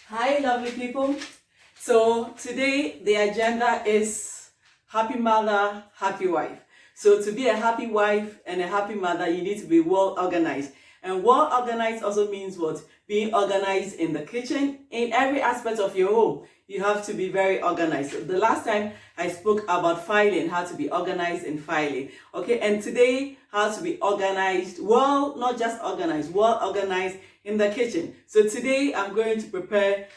Hi, lovely people. So today the agenda is happy mother, happy wife. So to be a happy wife and a happy mother, you need to be well organized. And well organized also means what? Being organized in the kitchen, in every aspect of your home. You have to be very organized. The last time I spoke about filing, how to be organized in filing. Okay, and today, how to be organized, well, not just organized, well organized in the kitchen. So today I'm going to prepare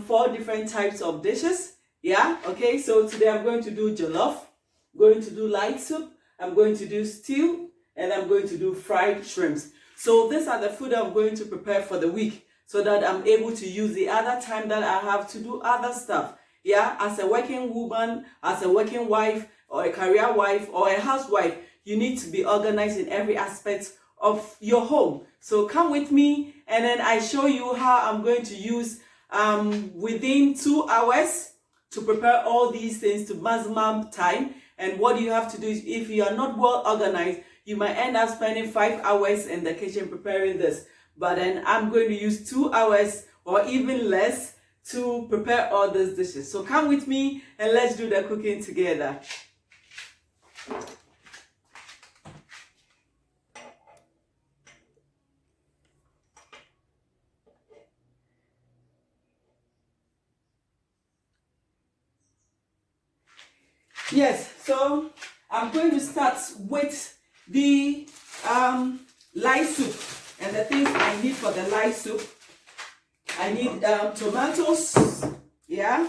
4 different types of dishes. Yeah, okay, so today I'm going to do jollof, going to do light soup, I'm going to do stew, and I'm going to do fried shrimps. So these are the food I'm going to prepare for the week so that I'm able to use the other time that I have to do other stuff. Yeah, as a working woman, as a working wife, or a career wife, or a housewife, you need to be organized in every aspect of your home. So come with me and then I show you how I'm going to use within 2 hours to prepare all these things to maximum time. And what you have to do is, if you are not well organized, you might end up spending 5 hours in the kitchen preparing this. But then I'm going to use 2 hours or even less to prepare all these dishes. So come with me and let's do the cooking together. Yes, so I'm going to start with the light soup. And the things I need for the light soup, I need tomatoes, yeah.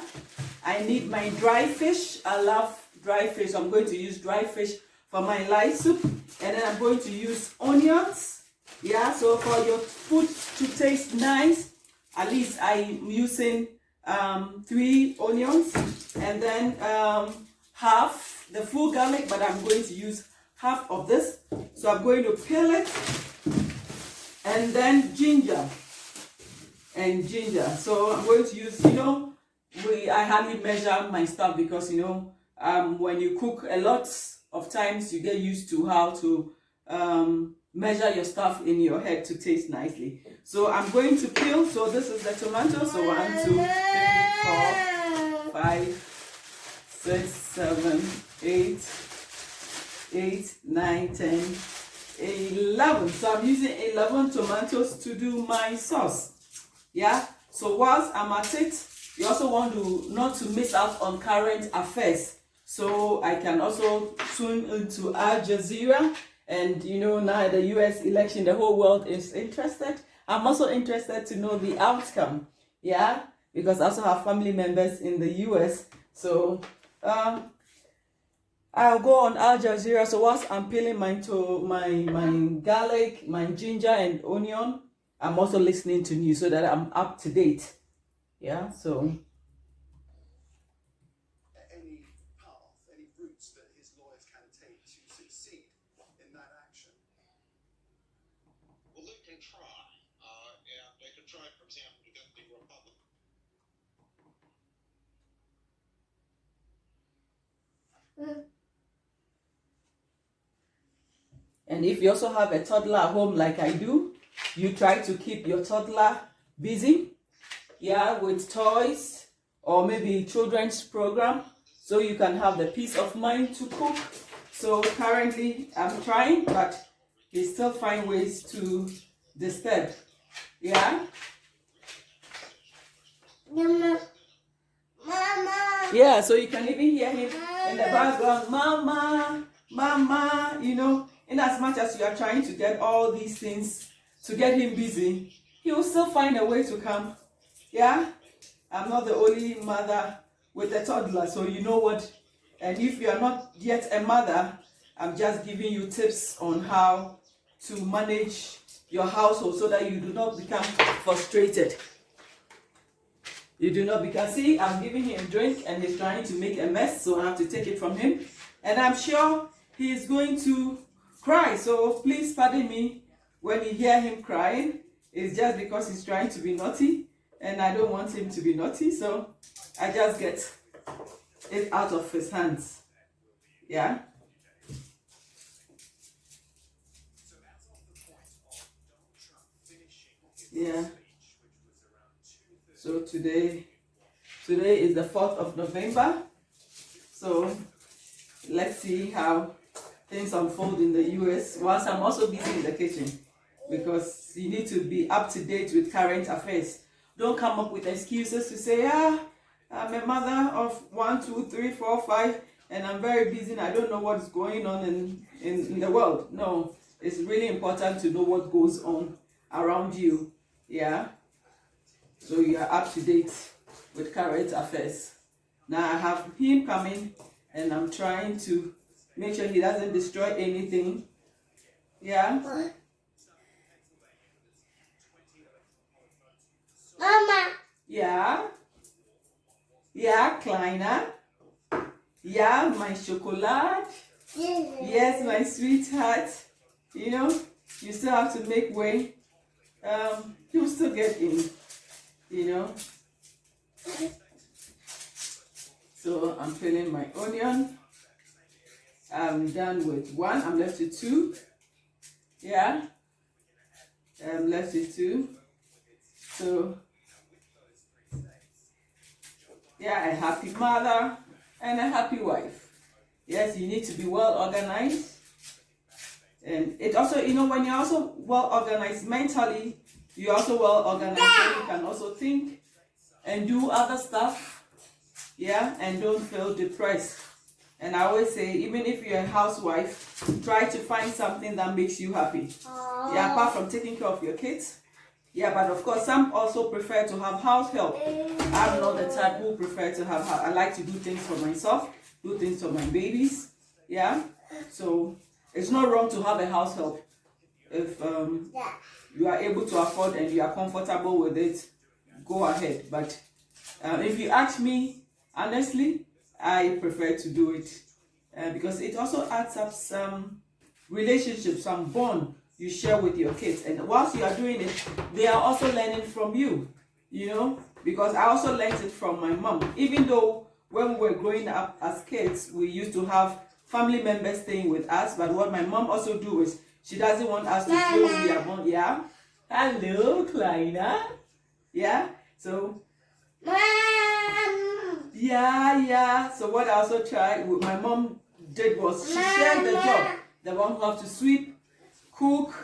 I need my dry fish. I love dry fish. I'm going to use dry fish for my light soup. And then I'm going to use onions, yeah. So for your food to taste nice, at least I'm using 3 onions. And then half the full garlic, but I'm going to use half of this. So I'm going to peel it. And then ginger. So I'm going to use, I hardly measure my stuff because, when you cook a lot of times, you get used to how to measure your stuff in your head to taste nicely. So I'm going to peel. So this is the tomato. So 1, 2, 3, 4, 5, 6, 7, 8, 9, 10, 11. So I'm using 11 tomatoes to do my sauce. Yeah. So whilst I'm at it, you also want to not to miss out on current affairs. So I can also tune into Al Jazeera, and now the US election, the whole world is interested. I'm also interested to know the outcome. Yeah, because I also have family members in the US. So I'll go on Al Jazeera. So whilst I'm peeling my garlic, my ginger and onion, I'm also listening to news so that I'm up to date. Yeah, so any path, any routes that his lawyers can take to succeed in that action? Well, they can try. And they can try, for example, to get the Republican. And if you also have a toddler at home like I do, you try to keep your toddler busy, yeah, with toys or maybe children's program, so you can have the peace of mind to cook. So currently I'm trying, but they still find ways to disturb. Yeah. Mama. Yeah, so you can even hear him in the background, mama, mama, in as much as you are trying to get all these things to get him busy, he will still find a way to come. Yeah, I'm not the only mother with a toddler, so you know what. And if you are not yet a mother, I'm just giving you tips on how to manage your household so that you do not become frustrated. You do not, because see, I'm giving him a drink and he's trying to make a mess, so I have to take it from him. And I'm sure he's going to cry, so please pardon me when you hear him crying. It's just because he's trying to be naughty, and I don't want him to be naughty, so I just get it out of his hands. Yeah? So that's off the point of Donald Trump finishing his Yeah. speech, which was around 2:30 So today is the 4th of November. So let's see how things unfold in the US whilst I'm also busy in the kitchen, because you need to be up to date with current affairs. Don't come up with excuses to say, I'm a mother of 1, 2, 3, 4, 5, and I'm very busy and I don't know what's going on in the world. No, it's really important to know what goes on around you. Yeah, so you are up to date with current affairs. Now I have him coming and I'm trying to make sure he doesn't destroy anything. Yeah. Mama. Yeah. Yeah, Kleiner. Yeah, my chocolate. Yes, my sweetheart. You know, you still have to make way. You'll still get in. You know. So I'm peeling my onion. I'm done with 1. I'm left with 2. Yeah. I'm left with 2. So yeah, a happy mother and a happy wife. Yes, you need to be well organized. And it also, you know, when you're also well organized mentally, you're also well organized, so you can also think and do other stuff. Yeah, and don't feel depressed. And I always say, even if you're a housewife, try to find something that makes you happy. Yeah, apart from taking care of your kids. Yeah, but of course, some also prefer to have house help. I'm not the type who prefer to have I like to do things for myself, do things for my babies. Yeah, so it's not wrong to have a house help if you are able to afford and you are comfortable with it. Go ahead. But if you ask me honestly, I prefer to do it because it also adds up some relationships, some bond you share with your kids, and whilst you are doing it, they are also learning from you. You know, because I also learned it from my mom. Even though when we were growing up as kids, we used to have family members staying with us, but what my mom also do is she doesn't want us to feel we are born. Yeah, hello, Kleiner. Yeah, so yeah. So what I also tried, what my mom did was she shared the job. The one who have to sweep, cook,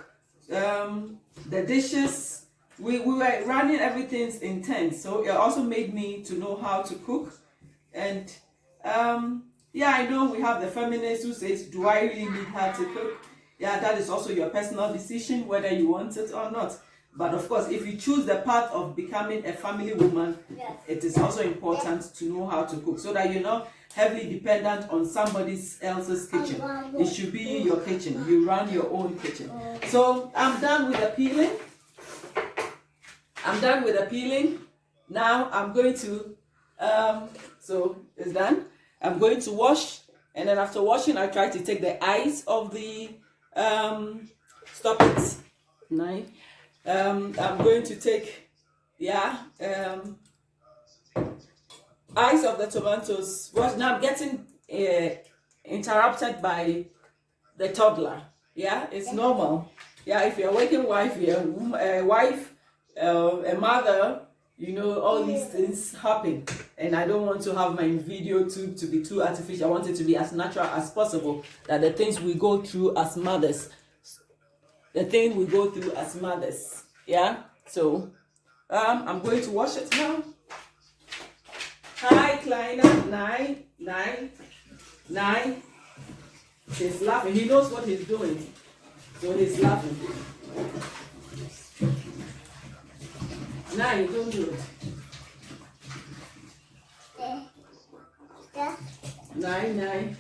the dishes. We were running everything in turns, so it also made me to know how to cook. And yeah, I know we have the feminist who says, do I really need her to cook? Yeah, that is also your personal decision whether you want it or not. But of course, if you choose the path of becoming a family woman, it is also important to know how to cook so that you're not heavily dependent on somebody else's kitchen. It should be your kitchen. You run your own kitchen. So I'm done with the peeling. Now I'm going to, so it's done. I'm going to wash, and then after washing, I try to take the eyes of the, stop it, 9. I'm going to take, eyes of the tomatoes. Well, now I'm getting interrupted by the toddler. Yeah, it's normal. Yeah, if you're a working wife, you're a mother, you know, all these things happen. And I don't want to have my video to be too artificial. I want it to be as natural as possible. That the things we go through as mothers. Yeah, so I'm going to wash it now. Hi, Kleiner. 9. He's laughing. He knows what he's doing, so he's laughing. 9, don't do it. 9.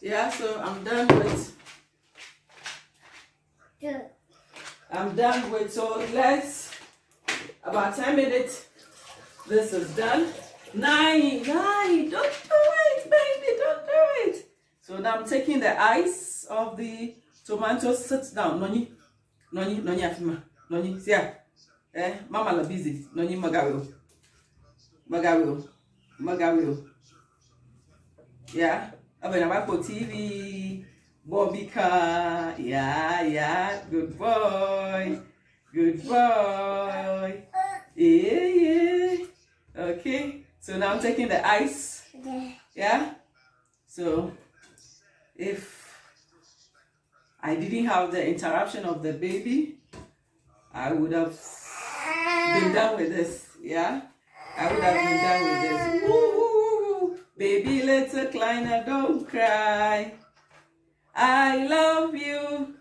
Yeah, so I'm done with, so let's, about 10 minutes, this is done. 9, don't do it, baby, don't do it. So now I'm taking the eyes of the tomatoes. Sit down, Noni, Afima, Noni, yeah. Mama la busy. No ni magawo. Magawo. Yeah. Abena wako TV. Bobby car. Yeah. Good boy. Yeah. Okay. So now I'm taking the ice. Yeah. So if I didn't have the interruption of the baby, I would have been done with this. Yeah. I would have been done with this. Woo! Baby little Kleiner, don't cry. I love you.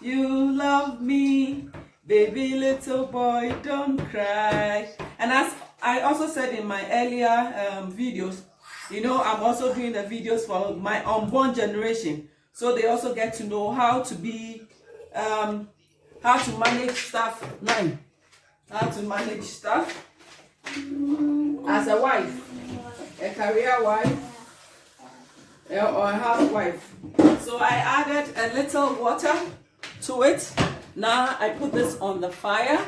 You love me. Baby little boy, don't cry. And as I also said in my earlier videos, you know, I'm also doing the videos for my unborn generation. So they also get to know how to be, how to manage stuff. How to manage stuff as a wife, a career wife, or a housewife. So I added a little water to it. Now I put this on the fire.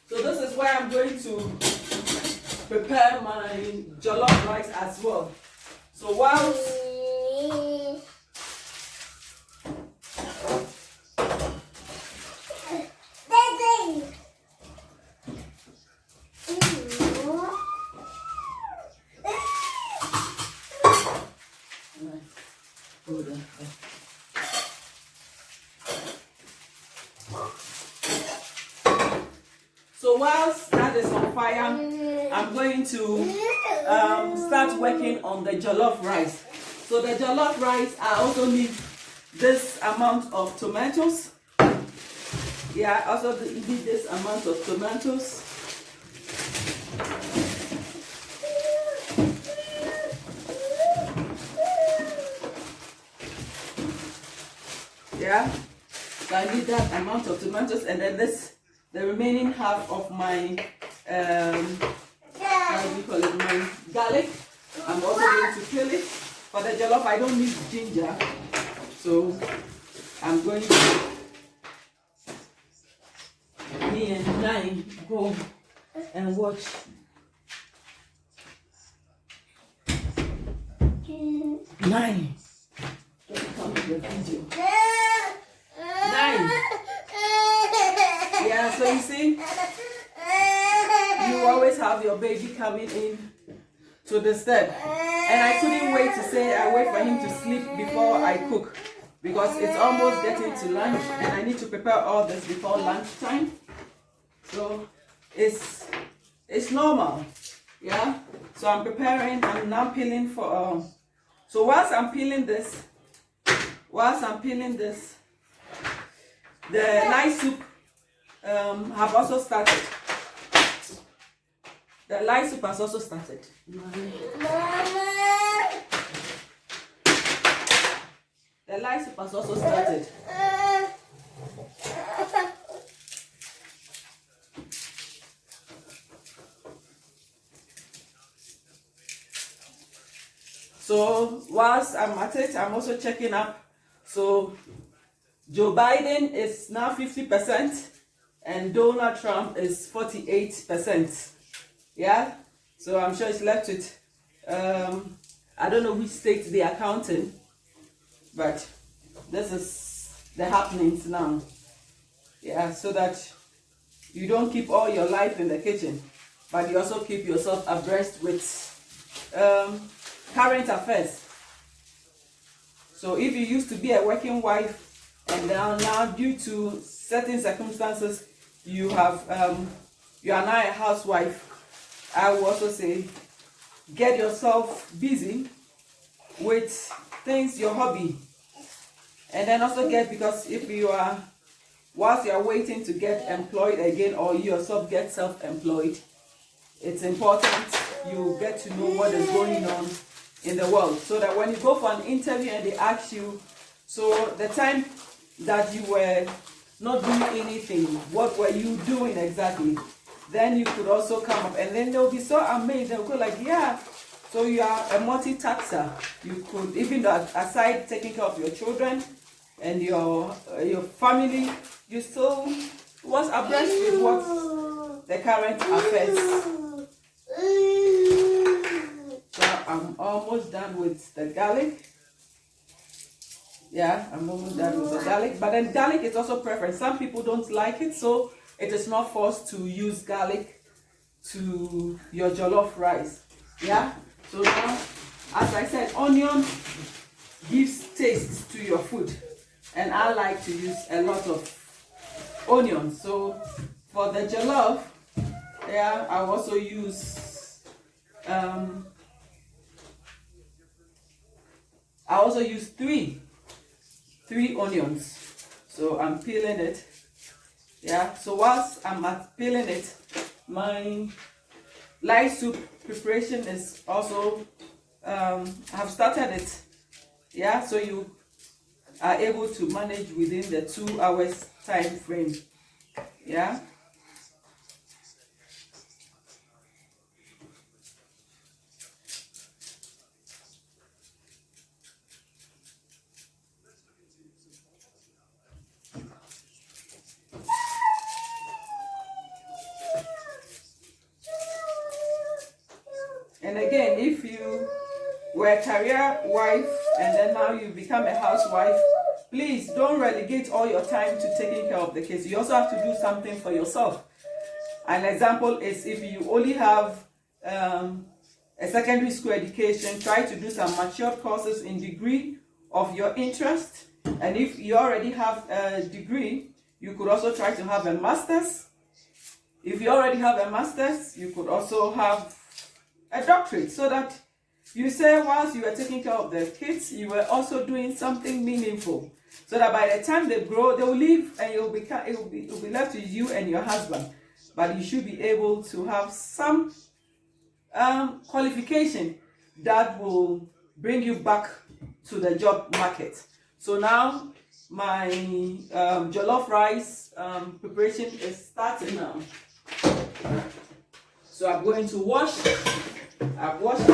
So this is where I'm going to prepare my jollof rice as well. So whilst that is on fire, I'm going to start working on the jollof rice. So the jollof rice, I also need this amount of tomatoes. Yeah, I also need this amount of tomatoes. Yeah, so I need that amount of tomatoes, and then the remaining half of my how do you call it, my garlic. I'm also going to peel it. For the jollof, I don't need ginger, so I'm going to me and Nine go and watch Nine. Don't come to the video. Nine. Yeah, so you see, you always have your baby coming in to the step. And I couldn't wait to say I wait for him to sleep before I cook, because it's almost getting to lunch and I need to prepare all this before lunchtime. So it's normal. Yeah. So I'm now peeling for so whilst I'm peeling this, the light soup have also started. The light soup has also started. The light soup has also started. So whilst I'm at it, I'm also checking up. So Joe Biden is now 50% and Donald Trump is 48%. Yeah, so I'm sure it's left with I don't know which state they are counting, but this is the happenings now. Yeah, so that you don't keep all your life in the kitchen, but you also keep yourself abreast with current affairs. So if you used to be a working wife and now due to certain circumstances you have you are now a housewife, I will also say get yourself busy with things, your hobby, and then also because if you are, whilst you are waiting to get employed again or you yourself get self-employed, it's important you get to know what is going on in the world, so that when you go for an interview and they ask you, so the time that you were not doing anything, what were you doing exactly? Then you could also come up, and then they'll be so amazed. They'll go like, yeah, so you are a multitasker. You could, even though aside taking care of your children and your family, you still was abreast with what the current affairs. So I'm almost done with the garlic. Yeah, I'm almost done with the garlic. But then garlic is also preference. Some people don't like it, so it is not forced to use garlic to your jollof rice. Yeah, so now, as I said, onion gives taste to your food, and I like to use a lot of onions. So for the jollof, yeah, I also use three onions. So I'm peeling it. Yeah, so whilst I'm peeling it, my light soup preparation is also I've started it. Yeah, so you are able to manage within the 2 hours time frame. Yeah. And again, if you were a career wife and then now you become a housewife, please don't relegate all your time to taking care of the kids. You also have to do something for yourself. An example is if you only have a secondary school education, try to do some matured courses in degree of your interest. And if you already have a degree, you could also try to have a master's. If you already have a master's, you could also have a doctorate, so that you say whilst you were taking care of the kids, you were also doing something meaningful, so that by the time they grow, they will leave and it will be left to you and your husband. But you should be able to have some qualification that will bring you back to the job market. So now my jollof rice preparation is starting now. So I'm going to wash. I've washed it.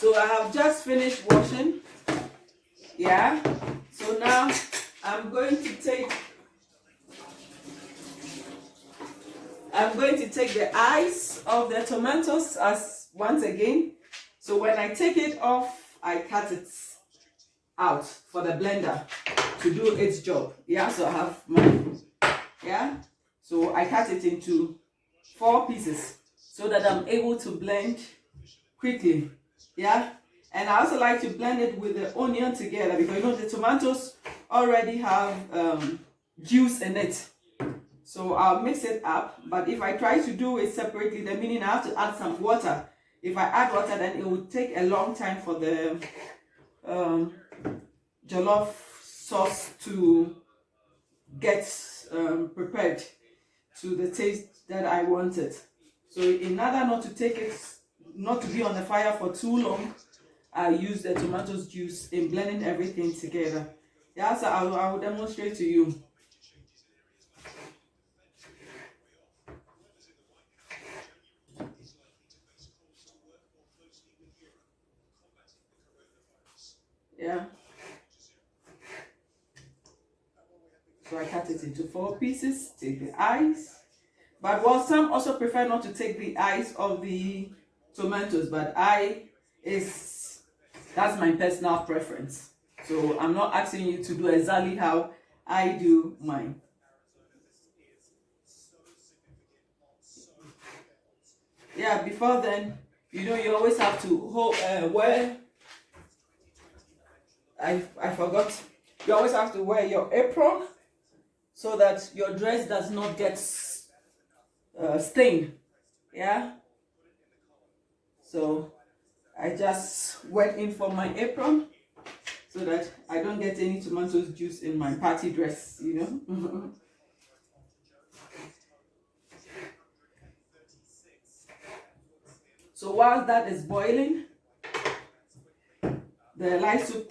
So I have just finished washing. Yeah. So now I'm going to take the eyes of the tomatoes as once again. So when I take it off, I cut it out for the blender to do its job. Yeah, so I have so I cut it into 4 pieces so that I'm able to blend quickly. Yeah, and I also like to blend it with the onion together, because the tomatoes already have juice in it. So I'll mix it up, but if I try to do it separately, then meaning I have to add some water. If I add water, then it will take a long time for the jollof sauce to get prepared to the taste that I wanted. So in order not to be on the fire for too long, I use the tomatoes juice in blending everything together. Yeah, so I will demonstrate to you. Yeah. So I cut it into 4 pieces, take the eyes. But well, some also prefer not to take the eyes of the tomatoes, but that's my personal preference. So I'm not asking you to do exactly how I do mine. Yeah, before then, you always have to wear I forgot. You always have to wear your apron so that your dress does not get stained. Yeah. So I just went in for my apron so that I don't get any tomato juice in my party dress, you know. So while that is boiling, the light soup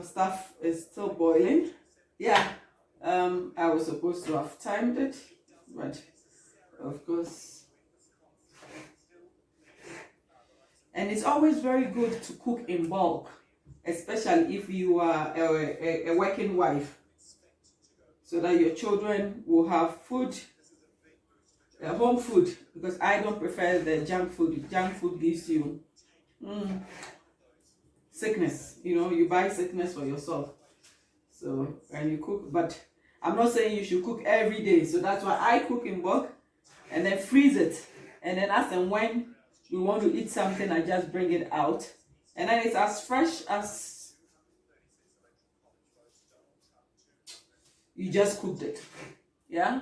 stuff is still boiling. Yeah, I was supposed to have timed it, but of course. And it's always very good to cook in bulk, especially if you are a working wife, so that your children will have food, home food, because I don't prefer the junk food. Junk food gives you sickness. You know, you buy sickness for yourself. So, and you cook, but I'm not saying you should cook every day. So that's why I cook in bulk and then freeze it. And then as and when we want to eat something, I just bring it out. And then it's as fresh as you just cooked it. Yeah?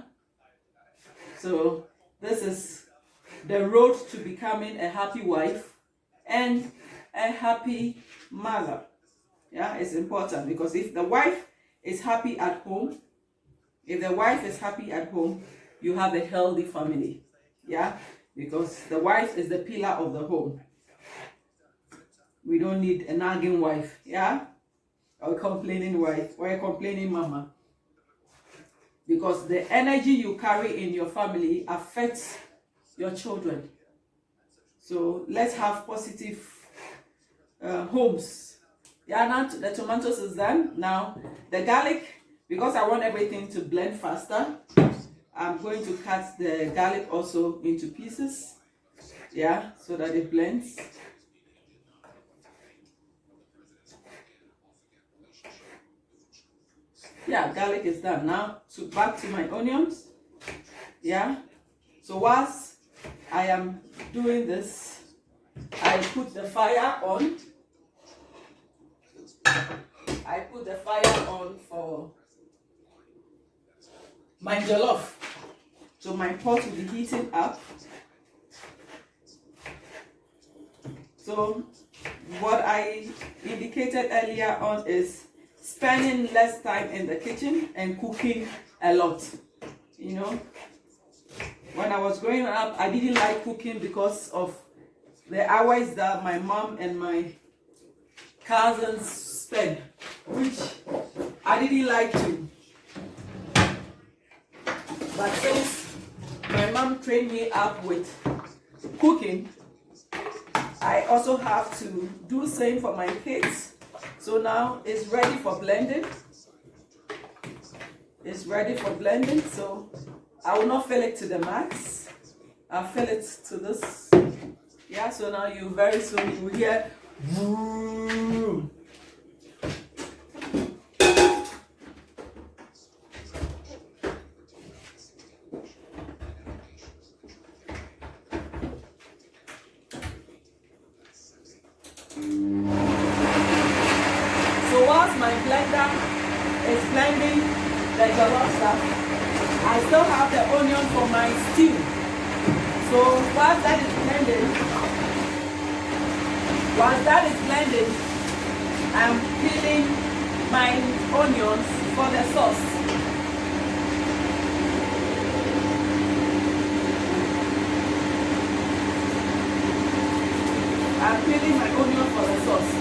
So this is the road to becoming a happy wife and a happy mother. Yeah, it's important, because if the wife is happy at home, you have a healthy family. Yeah, because the wife is the pillar of the home. We don't need a nagging wife, yeah, or a complaining wife or a complaining mama, because the energy you carry in your family affects your children. So let's have positive homes. Yeah, now the tomatoes is done. Now the garlic, because I want everything to blend faster, I'm going to cut the garlic also into pieces. Yeah, so that it blends. Yeah, garlic is done. Now back to my onions. Yeah, so whilst I am doing this, I put the fire on. I put the fire on for my jollof. So my pot will be heating up. So what I indicated earlier on is spending less time in the kitchen and cooking a lot. You know, when I was growing up, I didn't like cooking because of the hours that my mom and my cousins spend, which I didn't like to. But since my mom trained me up with cooking, I also have to do the same for my kids. So now it's ready for blending. It's ready for blending, so I will not fill it to the max. I'll fill it to this. Yeah, so now you very soon you will hear vroom. So whilst my blender is blending the jollof stuff, I still have the onion for my stew. So whilst that is blending, I'm peeling my onions for the sauce. I'm peeling my onion for the sauce.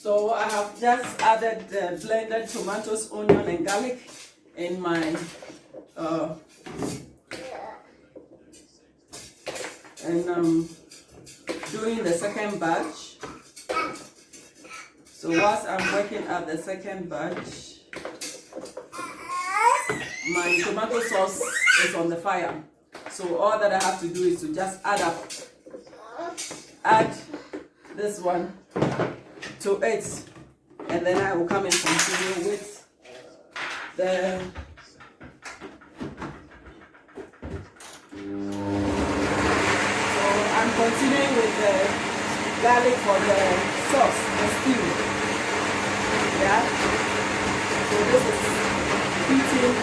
So I have just added blended tomatoes, onion, and garlic in my and I'm doing the second batch. So whilst I'm working at the second batch, my tomato sauce is on the fire. So all that I have to do is to just add this one to it, and then I will come and continue with the I'm continuing with the garlic for the sauce, the stew. Yeah. So this is heating.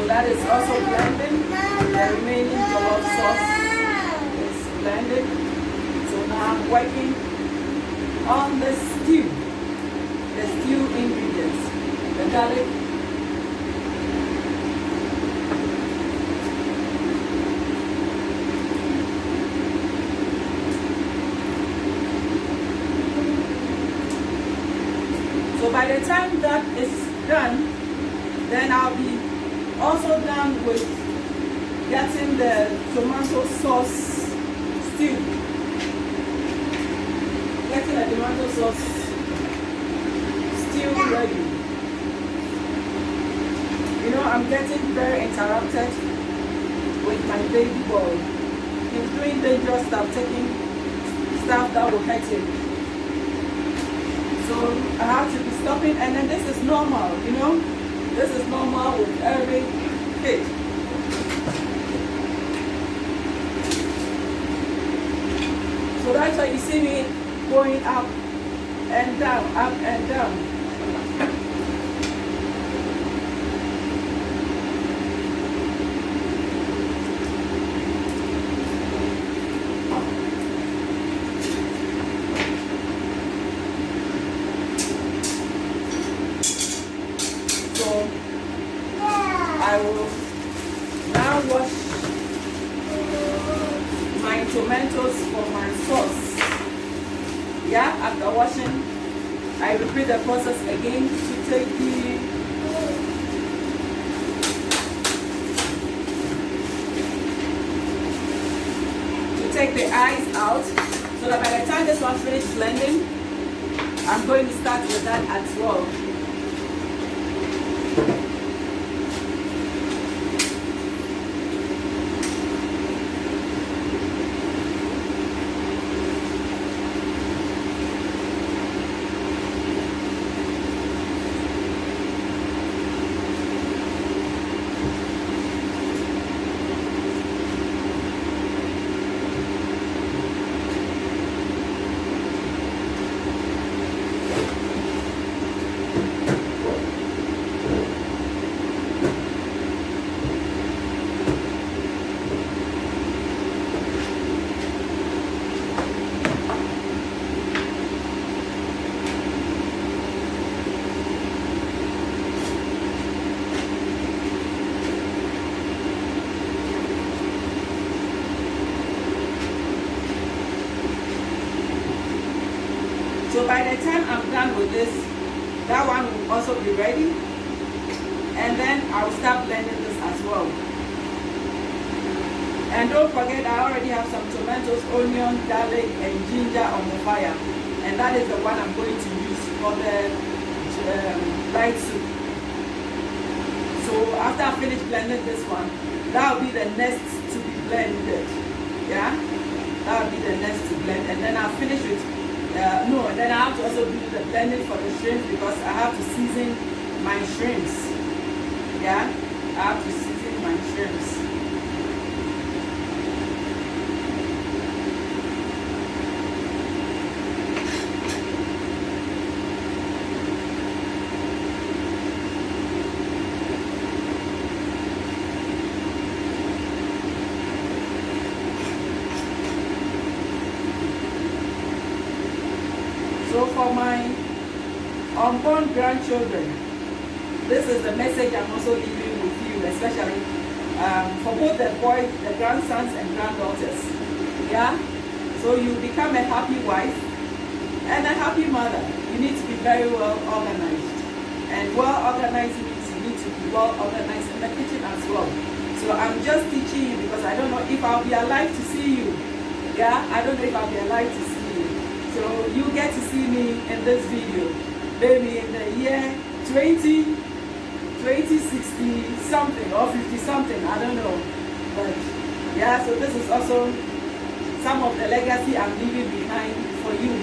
That is also blended. The remaining jollof sauce is blended. So now I'm working on the stew ingredients. The garlic, so by the time that is done, then I'll be also done with getting the tomato sauce stew. Getting the tomato sauce stew ready. You know, I'm getting very interrupted with my baby boy. He's doing dangerous stuff, taking stuff that will hurt him. So I have to be stopping, and then this is normal, you know? This is normal with every kid. So that's why you see me going up and down, up and down. I will now wash my tomatoes for my sauce. Yeah, after washing, I repeat the process again to take the eyes out, so that by the time this one finishes blending, I'm going to start with that as well. So by the time I'm done with this, that one will also be ready. And then I'll start blending this as well. And don't forget, I already have some tomatoes, onion, garlic, and ginger on the fire. And that is the one I'm going to use for the light soup. So after I finish blending this one, that will be the next to be blended. Yeah? That will be the next to blend. And then I'll finish with No, and then I have to also do the blending for the shrimp because I have to season my shrimps. Yeah, I have to season my shrimps. So for my unborn grandchildren, this is the message I'm also leaving with you, especially for both the boys, the grandsons and granddaughters. Yeah? So you become a happy wife and a happy mother. You need to be very well organized. And well organized means you need to be well organized in the kitchen as well. So I'm just teaching you because I don't know if I'll be alive to see you. Yeah? I don't know if I'll be alive to see you. So you get to see me in this video, maybe in the year 2060 something or 50 something, I don't know. But yeah, so this is also some of the legacy I'm leaving behind for you.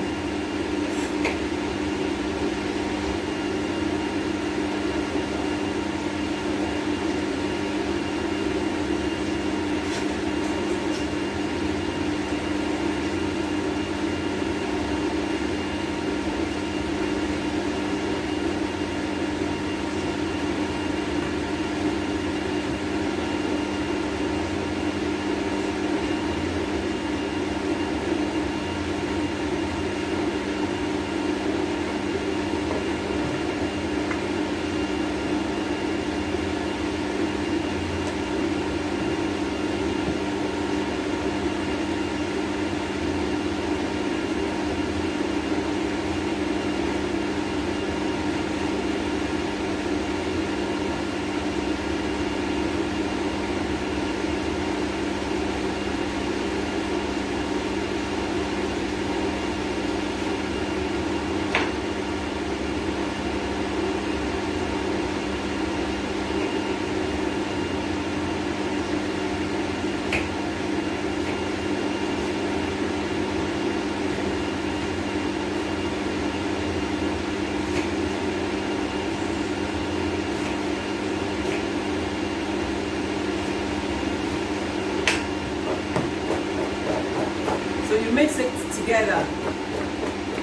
So you mix it together.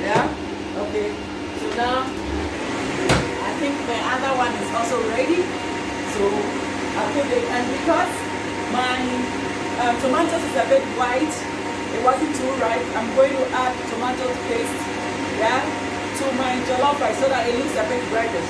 Yeah? Okay. So now I think my other one is also ready. So I put it, and because my tomatoes is a bit white, it wasn't too ripe, I'm going to add tomato paste, yeah, to my jollof rice so that it looks a bit reddish.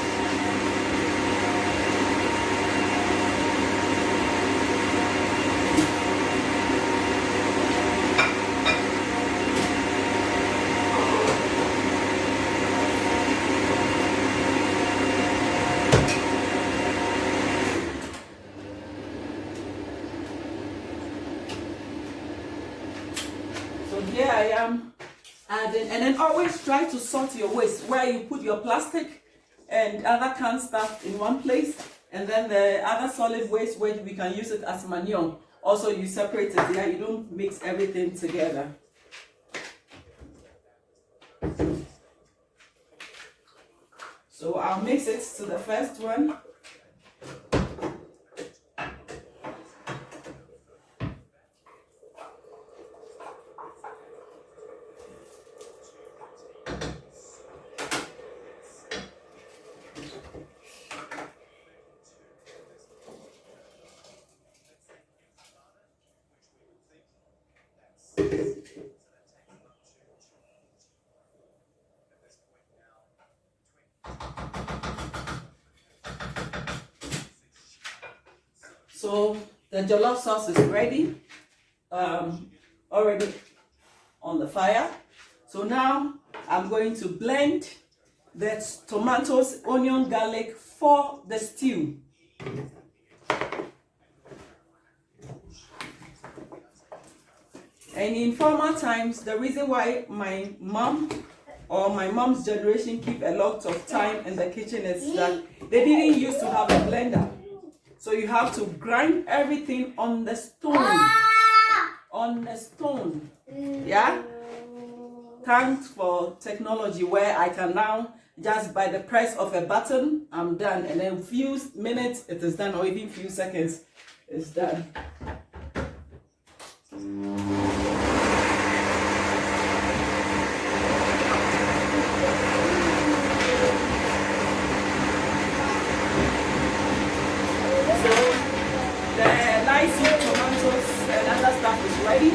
So here I am adding, and then always try to sort your waste where you put your plastic and other canned stuff in one place, and then the other solid waste where we can use it as manure. Also, you separate it. Yeah, you don't mix everything together. So I'll mix it to the first one. So the jollof sauce is ready, already on the fire. So now I'm going to blend the tomatoes, onion, garlic for the stew. And in former times, the reason why my mom or my mom's generation keep a lot of time in the kitchen is that they didn't used to have a blender. So you have to grind everything on the stone. On the stone. Yeah? thanks for technology where I can now just by the press of a button, I'm done. And then few minutes, it is done, or even few seconds, it's done. Tomatoes and other stuff is ready,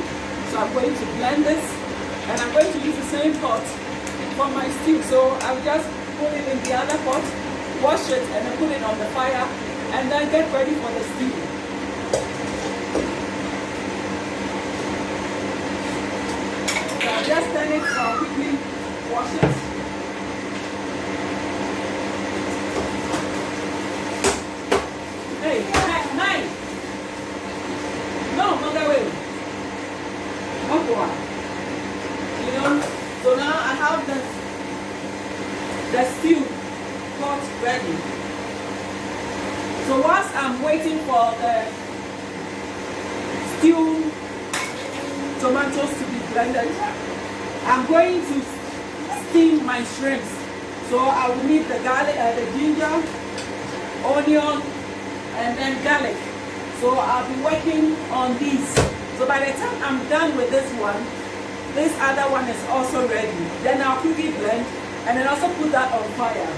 so I'm going to blend this, and I'm going to use the same pot for my stew. So I'll just put it in the other pot, wash it, and then put it on the fire, and then get ready for the stew. So I'll just turn it, so I'll quickly wash it. Hey, nine. No, not that way. Not one. You know, so now I have the stew pot ready. So whilst I'm waiting for the stew tomatoes to be blended, I'm going to steam my shrimps. So I will need the garlic, the ginger, onion, and then garlic. So I'll be working on these. So by the time I'm done with this one, this other one is also ready. Then I'll quickly blend and then also put that on fire.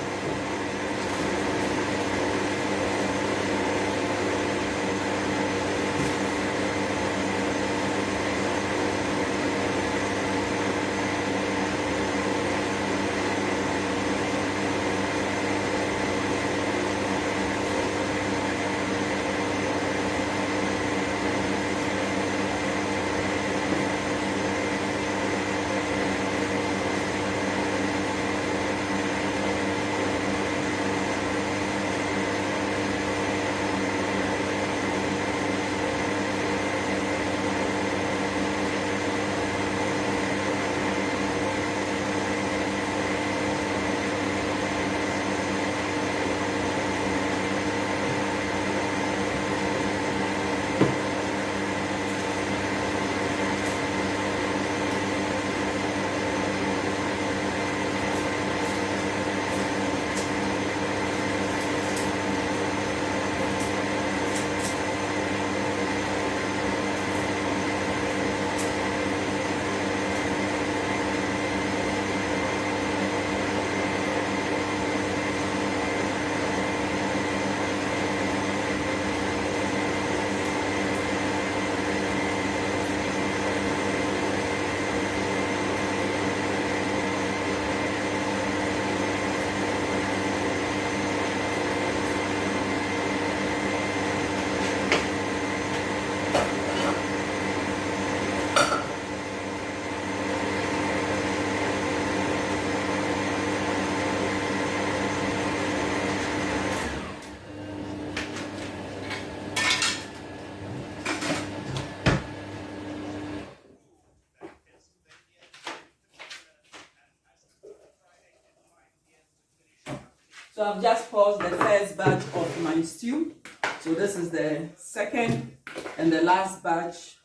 So I've just paused the first batch of my stew. So this is the second and the last batch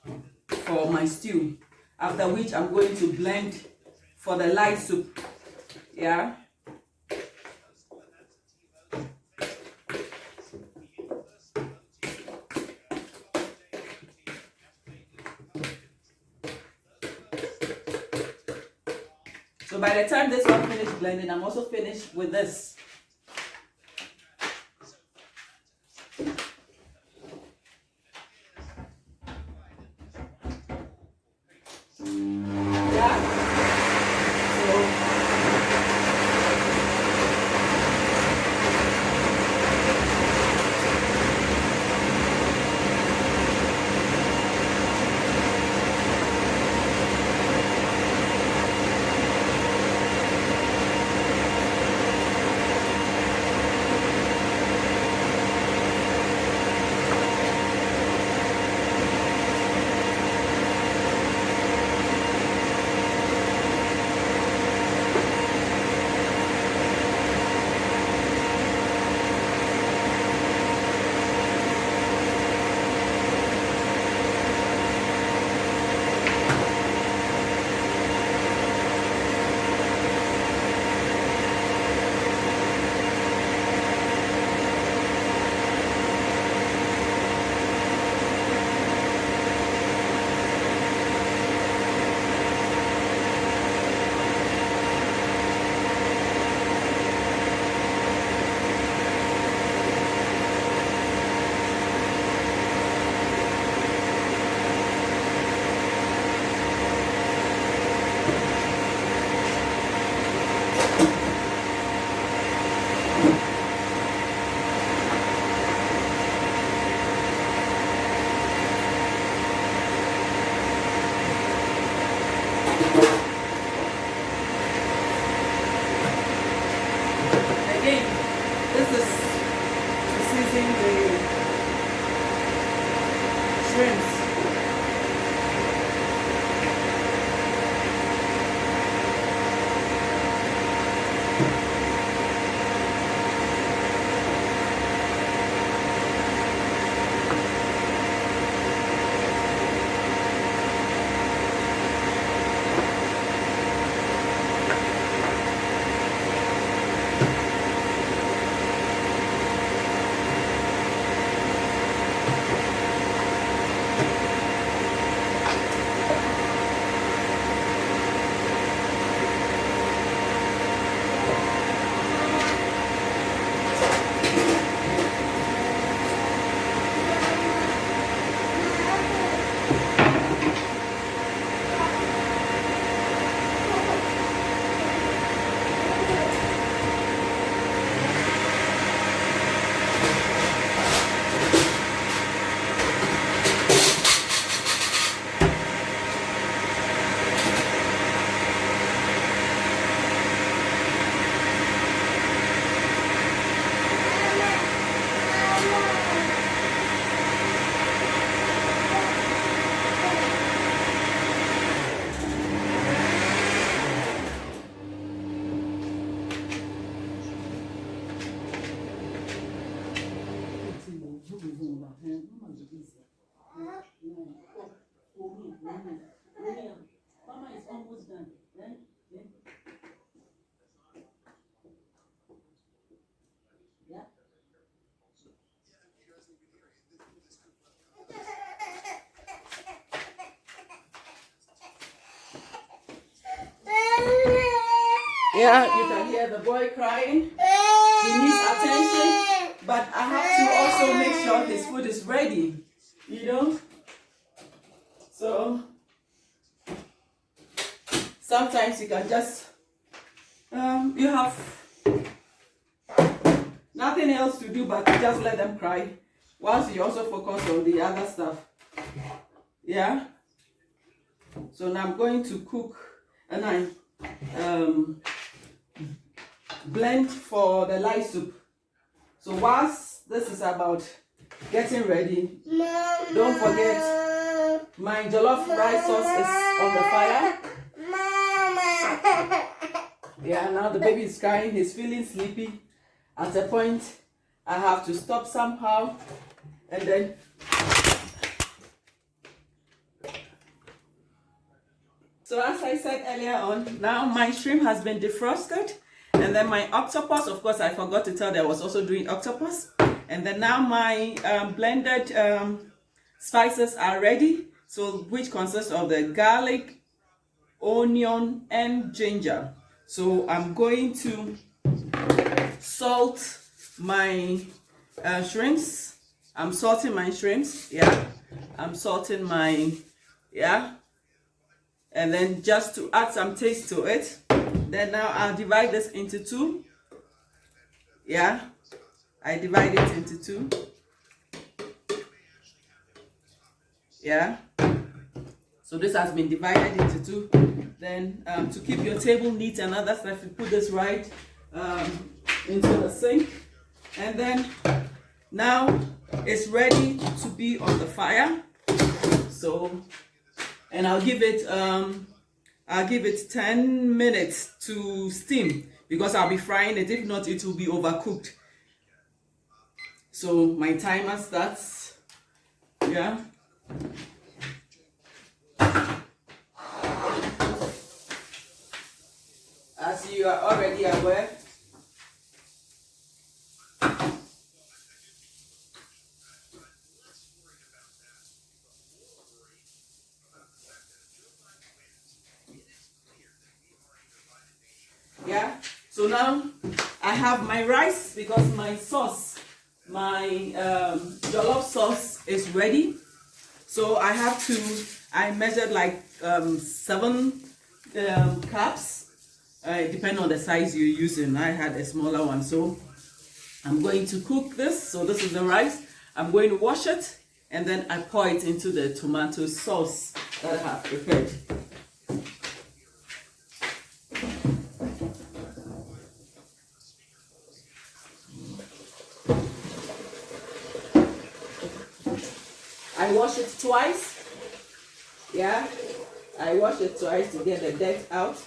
for my stew. After which I'm going to blend for the light soup. Yeah. So by the time this one finished blending, I'm also finished with this. shrimps. Mama is almost done. Yeah. Yeah, you can hear the boy crying. He needs attention, but I have to also make sure his food is ready, you know. So sometimes you can just you have nothing else to do but to just let them cry whilst you also focus on the other stuff. Yeah. So now I'm going to cook and I blend for the light soup. So whilst this is about getting ready, don't forget my jollof rice sauce is on the fire. Yeah, now the baby is crying, he's feeling sleepy. At a point, I have to stop somehow and then so as I said earlier on, now my shrimp has been defrosted. And then my octopus, of course, I forgot to tell that I was also doing octopus. And then now my blended spices are ready. So which consists of the garlic, onion, and ginger. So I'm going to salt my shrimps. I'm salting my shrimps. Yeah. I'm salting my, yeah. And then just to add some taste to it. Then now I'll divide this into two. Yeah, I divide it into two. Yeah, so this has been divided into two. Then to keep your table neat and other stuff, you put this right into the sink. And then now it's ready to be on the fire. So, and I'll give it 10 minutes to steam because I'll be frying it. If not, it will be overcooked. So my timer starts. Yeah. As you are already aware, yeah, so now I have my rice because my sauce, my jollof sauce is ready. So I measured like 7 cups, depending on the size you're using. I had a smaller one, so I'm going to cook this. So this is the rice. I'm going to wash it and then I pour it into the tomato sauce that I have prepared. I wash it twice. Yeah, I wash it twice to get the dirt out.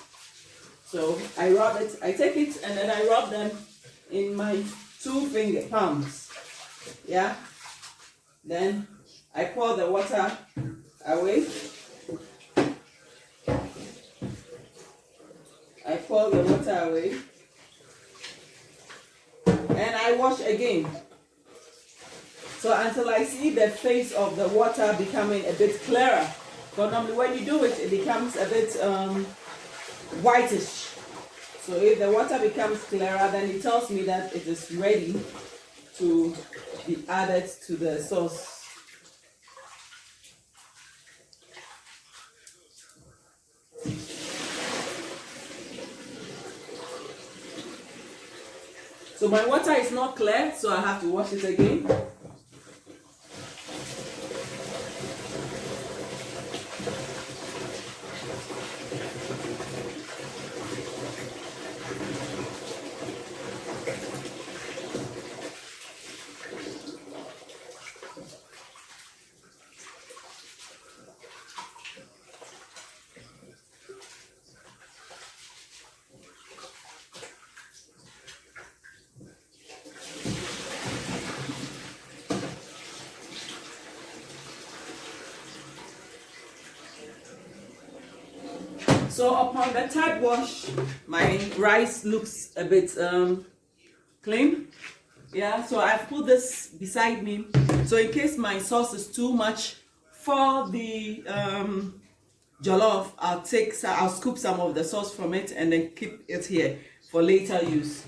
So I rub it, I take it and then I rub them in my 2 finger palms. Yeah, then I pour the water away. I pour the water away and I wash again. So until I see the face of the water becoming a bit clearer. But normally when you do it, it becomes a bit whitish. So if the water becomes clearer, then it tells me that it is ready to be added to the sauce. So my water is not clear, so I have to wash it again. So upon the third wash, my rice looks a bit clean. Yeah, so I've put this beside me. So in case my sauce is too much for the jollof, I'll scoop some of the sauce from it and then keep it here for later use.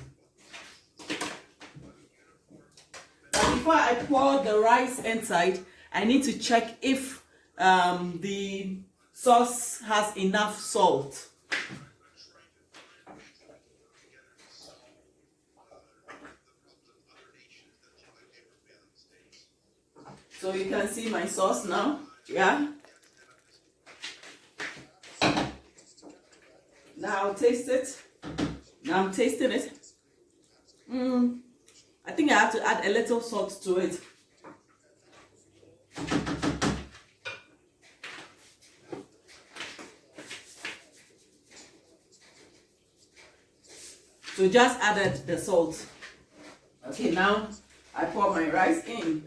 But before I pour the rice inside, I need to check if the sauce has enough salt. So you can see my sauce now, yeah? Now I'll taste it. Now I'm tasting it. I think I have to add a little salt to it. So just added the salt. Okay, now I pour my rice in.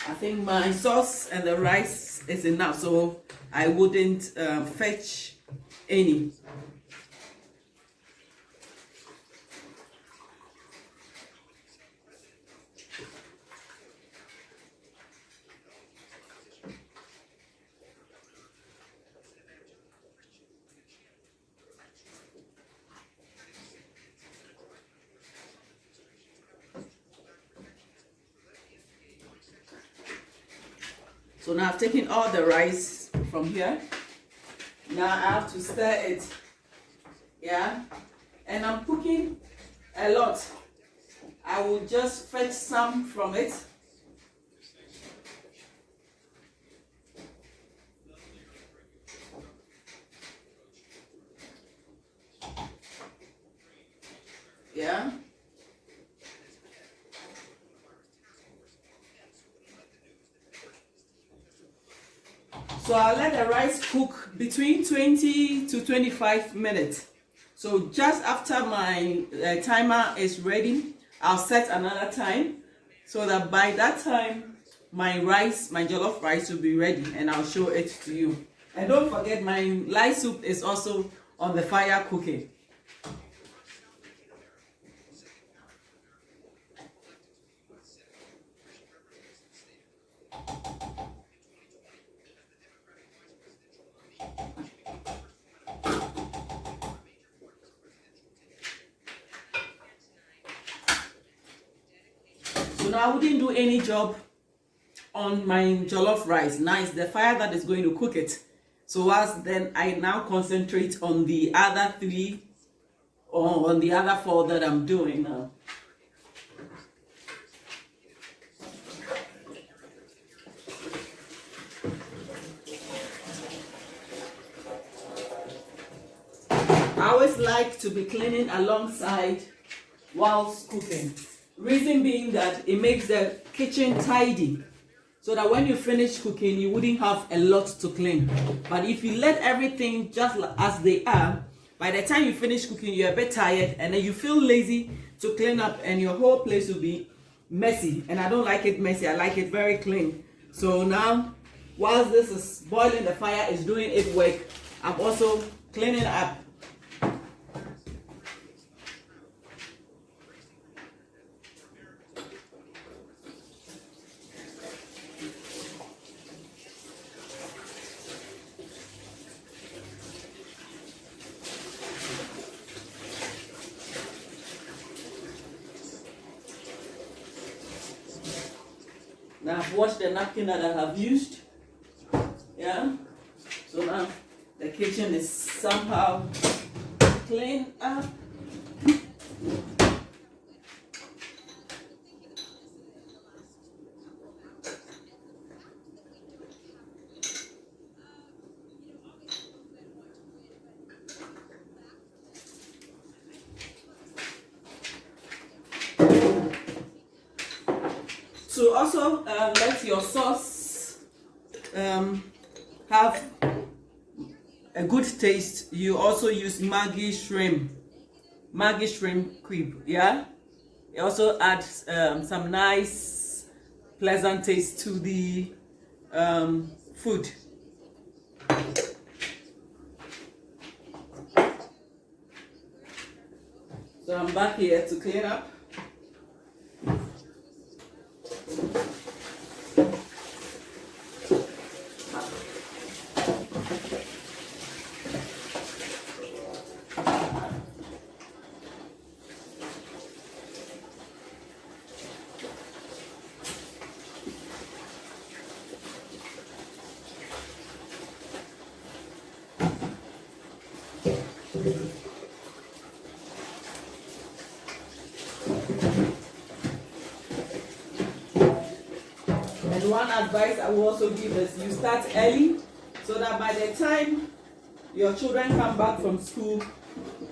I think my sauce and the rice is enough, so I wouldn't fetch any. So now I've taken all the rice from here. Now I have to stir it. Yeah. And I'm cooking a lot. I will just fetch some from it. Yeah. So I'll let the rice cook between 20 to 25 minutes. So just after my timer is ready, I'll set another time so that by that time my jollof rice will be ready and I'll show it to you. And don't forget my light soup is also on the fire cooking. So now I wouldn't do any job on my jollof rice. Now it's the fire that is going to cook it. So whilst then I now concentrate on the other 3 or on the other 4 that I'm doing now. I always like to be cleaning alongside whilst cooking. Reason being that it makes the kitchen tidy, so that when you finish cooking, you wouldn't have a lot to clean. But if you let everything just as they are, by the time you finish cooking, you're a bit tired, and then you feel lazy to clean up, and your whole place will be messy. And I don't like it messy, I like it very clean. So now, whilst this is boiling, the fire is doing its work, I'm also cleaning up. Now I've washed the napkin that I have used. Yeah. So now the kitchen is somehow clean up. To also let your sauce have a good taste, you also use Maggi shrimp cube. Yeah, it also adds some nice pleasant taste to the food. So I'm back here to clean up. And one advice I will also give is you start early, so that by the time your children come back from school,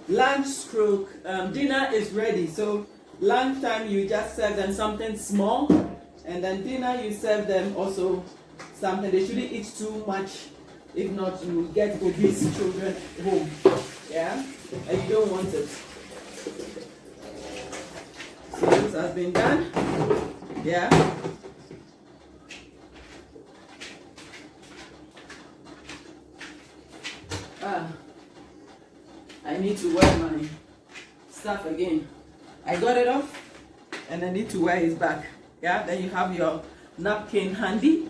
lunch stroke dinner is ready. So lunchtime you just serve them something small, and then dinner you serve them also something. They shouldn't eat too much, if not you will get obese children home. Yeah, and you don't want it. So this has been done. Yeah. I need to wear my stuff again. I got it off and I need to wear it back. Yeah, then you have your napkin handy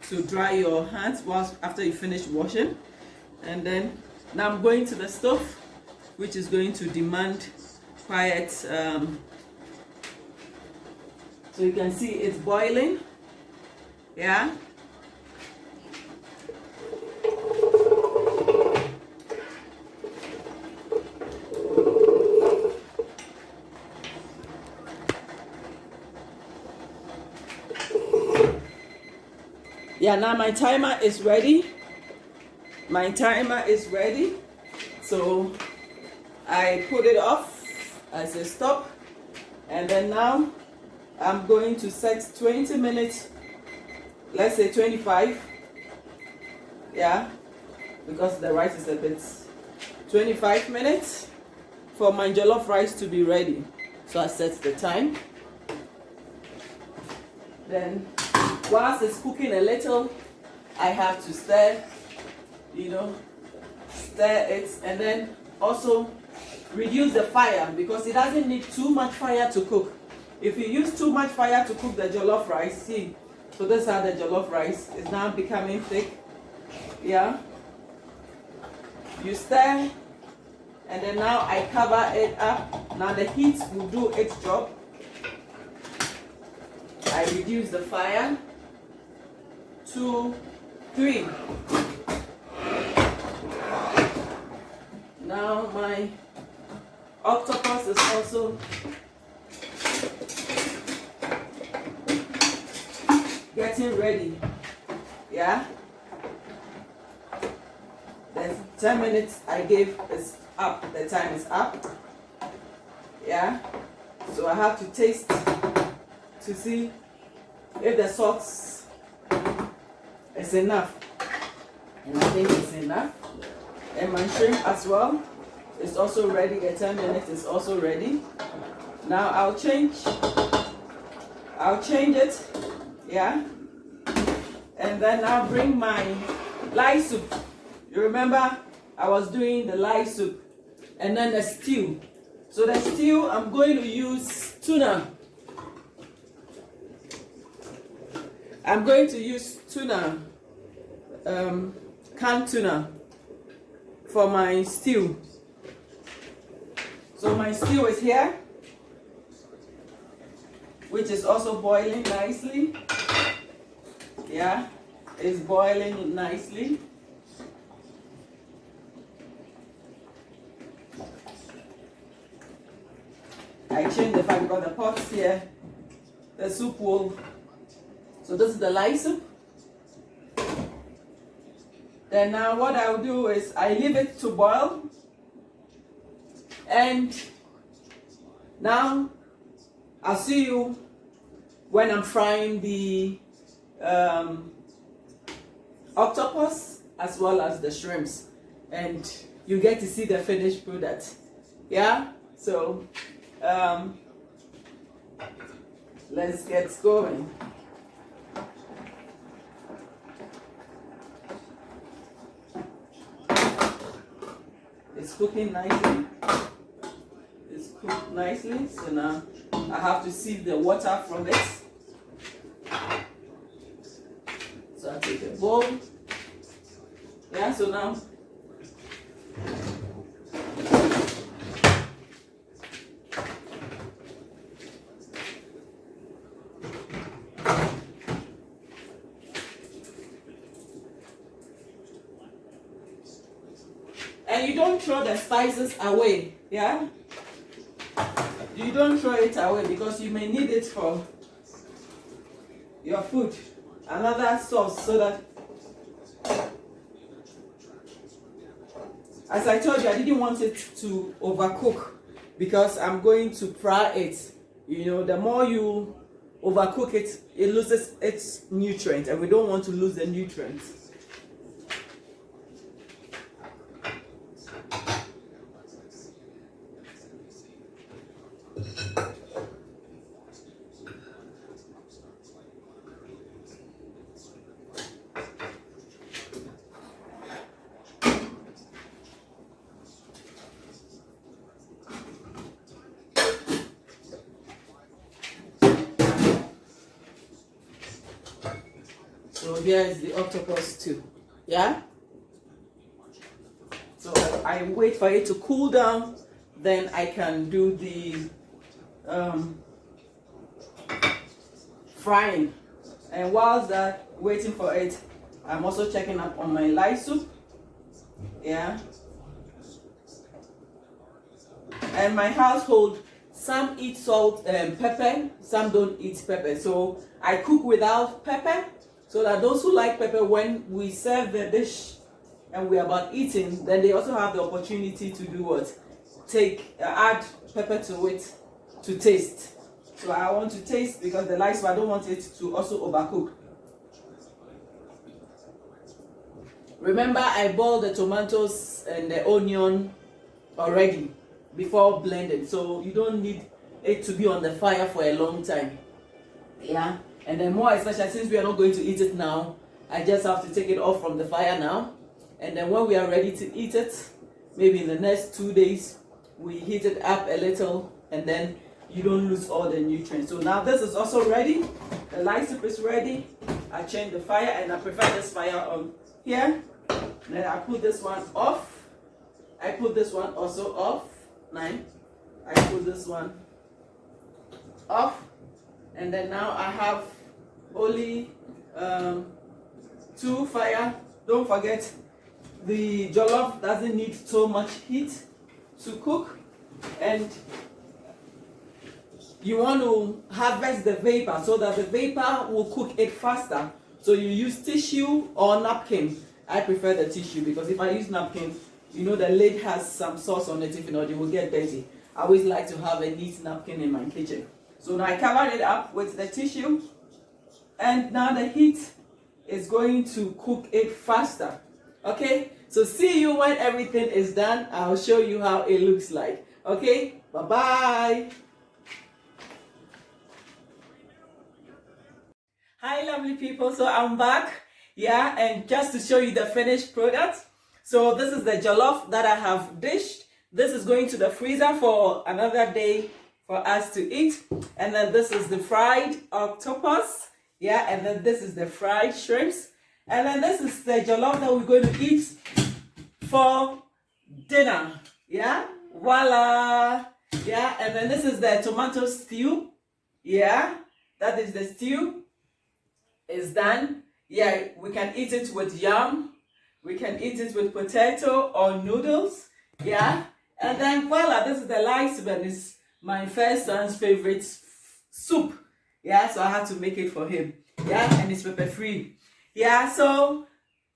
to dry your hands whilst after you finish washing. And then now I'm going to the stove, which is going to demand quiet. So you can see it's boiling. Yeah. Yeah, now my timer is ready. My timer is ready. So I put it off. I say stop. And then now I'm going to set 20 minutes. Let's say 25. Yeah, because the rice is a bit. 25 minutes for my jollof rice to be ready. So I set the time. Then whilst it's cooking a little, I have to stir, stir it, and then also reduce the fire because it doesn't need too much fire to cook. If you use too much fire to cook the jollof rice, see, so this is how the jollof rice is now becoming thick. Yeah, you stir, and then now I cover it up. Now the heat will do its job. I reduce the fire. 2, 3. Now my octopus is also getting ready. Yeah, the 10 minutes I gave is up. The time is up. Yeah, so I have to taste to see if the salt is enough, and I think it's enough. And my shrimp as well is also ready. The 10 minutes is also ready. Now I'll change it. Yeah, and then I'll bring my lye soup. You remember I was doing the lye soup and then the stew. So the stew, I'm going to use tuna. I'm going to use tuna, canned tuna for my stew. So my stew is here, which is also boiling nicely. Yeah, it's boiling nicely. I changed the fact because the pot's here. The soup will. So this is the lye soup. Then now what I'll do is I leave it to boil. And now I'll see you when I'm frying the octopus as well as the shrimps. And you get to see the finished product. Yeah? So let's get going. It's cooking nicely. It's cooked nicely. So now I have to sieve the water from it. So I take a bowl. Yeah, so now and you don't throw the spices away, yeah? You don't throw it away because you may need it for your food. Another sauce so that, as I told you, I didn't want it to overcook because I'm going to fry it. You know, the more you overcook it, it loses its nutrients, and we don't want to lose the nutrients. So here is the octopus too. Yeah? So I wait for it to cool down, then I can do the frying. And whilst that waiting for it, I'm also checking up on my lye soup. Yeah. And my household, some eat salt and pepper, some don't eat pepper. So I cook without pepper, so that those who like pepper, when we serve the dish and we're about eating, then they also have the opportunity to do what? Add pepper to it to taste. So I want to taste because the lye soup, I don't want it to also overcook. Remember, I boiled the tomatoes and the onion already before blending, so you don't need it to be on the fire for a long time. Yeah, and then more especially since we are not going to eat it now, I just have to take it off from the fire now, and then when we are ready to eat it, maybe in the next 2 days, we heat it up a little, and then you don't lose all the nutrients. So now this is also ready. The lye soup is ready. I changed the fire, and I prefer this fire on here. Then I put this one off. I put this one also off. I put this one off, and then now I have only to fire. Don't forget, the jollof doesn't need so much heat to cook, and you want to harvest the vapor so that the vapor will cook it faster. So you use tissue or napkin. I prefer the tissue because if I use napkin, you know the lid has some sauce on it. If not, it will get dirty. I always like to have a neat napkin in my kitchen. So now I covered it up with the tissue, and now the heat is going to cook it faster. Okay, so see you when everything is done. I'll show you how it looks like. Okay, bye bye. Hi lovely people, so I'm back, yeah, and just to show you the finished product. So this is the jollof that I have dished. This is going to the freezer for another day for us to eat. And then this is the fried octopus, yeah, and then this is the fried shrimps. And then this is the jollof that we're going to eat for dinner, yeah, voila, yeah. And then this is the tomato stew, yeah, that is the stew. Is done. Yeah, we can eat it with yam, we can eat it with potato or noodles, yeah. And then voila, this is the Lightsman. It's my first son's favorite soup, yeah, so I had to make it for him, yeah, and it's pepper free, yeah. So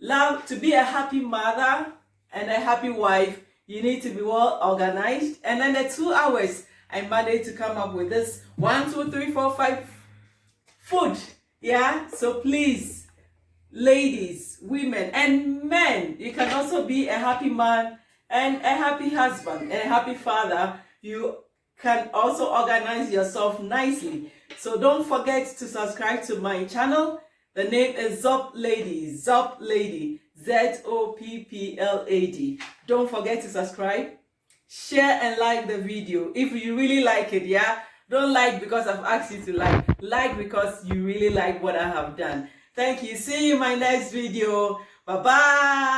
love, to be a happy mother and a happy wife, you need to be well organized. And then the 2 hours I managed to come up with this 1, 2, 3, 4, 5 food. Yeah, so please, ladies, women, and men, you can also be a happy man and a happy husband and a happy father. You can also organize yourself nicely. So don't forget to subscribe to my channel. The name is Zopp Lady, Zopp Lady, ZOPPLAD. Don't forget to subscribe, share and like the video if you really like it, yeah. Don't like because I've asked you to like because you really like what I have done. Thank you. See you in my next video. Bye bye.